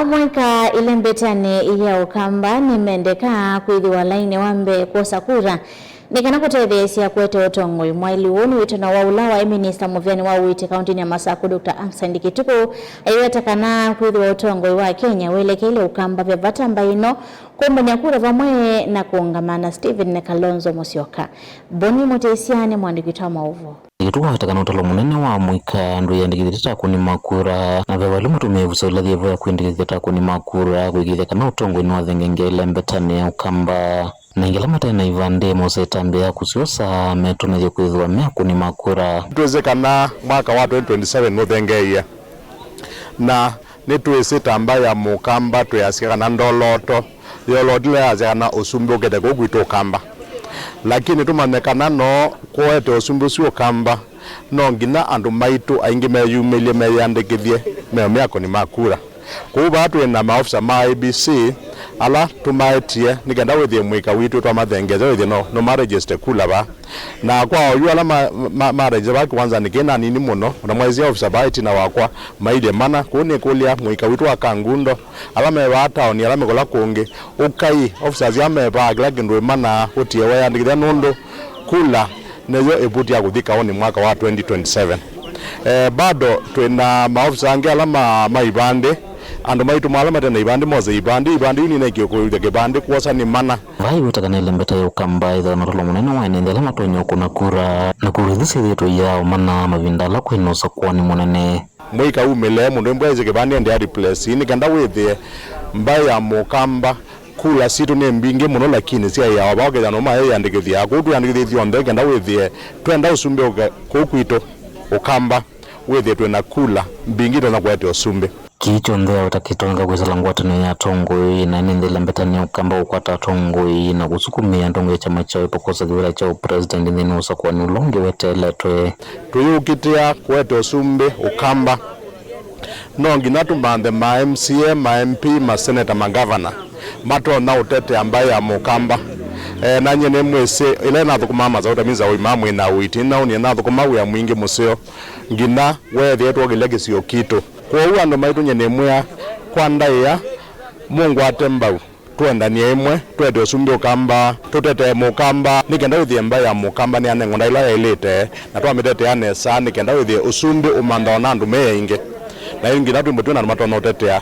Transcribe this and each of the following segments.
Amuika Ilembetani ya Ukamba Nimendeka Kwithiwa Laini wa Mbee Kwosa Kura Nikana Kutetheesya Kuete Utongoi Mwailu Witano wa ulawa Minista Muviani wa Uiiti Kauntini ya Masaku Dr. Ancent Kituku Aiweta Kana Kwithiwa Utongoi wa Kenya welekele Ukamba vya vata mbaino Kumban'ya kura vamwe na kuungamana Stephen na Kalonzo Musyoka Boni Mutetheesya mwandikitwa mauvu Kituku hatakana utalo munene wa Amuika ndu yandikithita kuni makura na vya walimu tumevusa ulathi ya kuindikithita kuni makura kuigithia kana Utongoi ni wathengenge Ilembetani ya Ukamba na ingela tena ivande mosetambea kusiosa metuneje kwithiwa mea kuni makura tuwezekana mwaka wa 2027 muthengeye na nituisita mbaya ya Mukamba tuyasikia na ndoloto yolodile yazana usumbi ukete kugwita Ukamba lakini tumanekana no Kuete usumbi usio Ukamba no ngina andu maitu aingi meyumilie meyandikithie mea kuni makura kuba atu na maofisa ma ABC ala tumaitie nikenda withie mwika witu twa mathengeze withie no maregister kula ba na kwa oyu ala maregister ba kwanza nikena nini muno na mwezi officer ba itina wakwa maide mana kuni kulia mwika witu akangundo ala meba town ala mekola kungi ukai officers ya meba glagi ndo mana utie waya nikenda nondo kula nezo ebuti ya kuthika oni mwaka wa 2027 bado twina maofisa ange ala maibande ando maitu malama tena ibandi moze ibandi ini na kiyoko ibandi Kwosa ni mana Aiweta kana Ilembetani ya Ukamba idha natolo munene wa enendele matonyo kuna kura na kuridhisi yetu yao mana mavindala Kumusakua ni munene mwika umele mundu mbweze kibandi ndi replace ini kanda withie Mbai ya Mukamba kula situ ni mbingi muno lakini sia ya wabaga no mae yandikithia kudu yandikithia onde kanda withie twenda usumbe kukwito Ukamba withie twena kula mbingi na Kuete usumbe kicho ndea utakitonga kwezala ngwatano ya Utongoi na nende Ilembetani ya Ukamba ukwata Utongoi na kusukumia ndongo ya chama chao ipokosa kiwila chao president ndini Musakua ni ulonge weteletwe tuyukitia Kuete usumbe Ukamba nongi natumbande ma MCA, ma MP, ma senator, ma governor mato na utete ambaye ya Mukamba na nyene mwese ile na thukumama za utamiza uimamu na Uiiti na unie na thukumawu ya mwingi museo ngina wethe etwogilegesio kito kwa uwa ndo maitu nyene mwea kwa ndaya Mungu atembau tuendanie imwe twete usumbi Ukamba tutete Mukamba nikenda withie Mbai ya Mukamba ni anengonda ila yailite na twamitete anesa nikenda withie usumbi umanda na andu meingi na ingi natu mutuna na matona utetea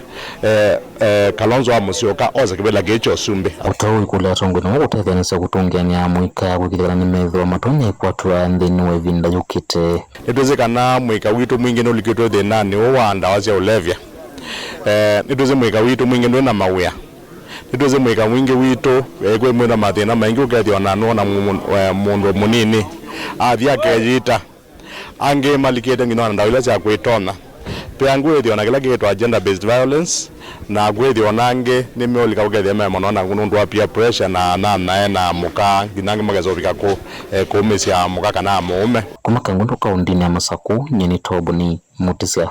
Kalonzo wa Musyoka oza kibela gecho usumbi Utongoi kula Utongoi na Kutetheesya kutungiania Amuika kwithira ni metho matonya kwatwa ndini we vinda yukite nituzikana mwika witu mwingi no likito thenani wanda wazia ulevya nituze mwika witu mwingi ndo na mawia nituze mwika mwingi witu kwe mwina mathina maingi ukethio na nona mundu munini athia kejita ange malikete ngino na ndawila cia kwitona peangu ethio na kila kitu gender based violence na gwethio nange nimeolika ukethia mema nona ngundu wa peer pressure na muka ginange magazorika ko kumesia muka kana muume kumaka ngundu Kauntini ya Masaku nyeni tobo ni Mutetheesya.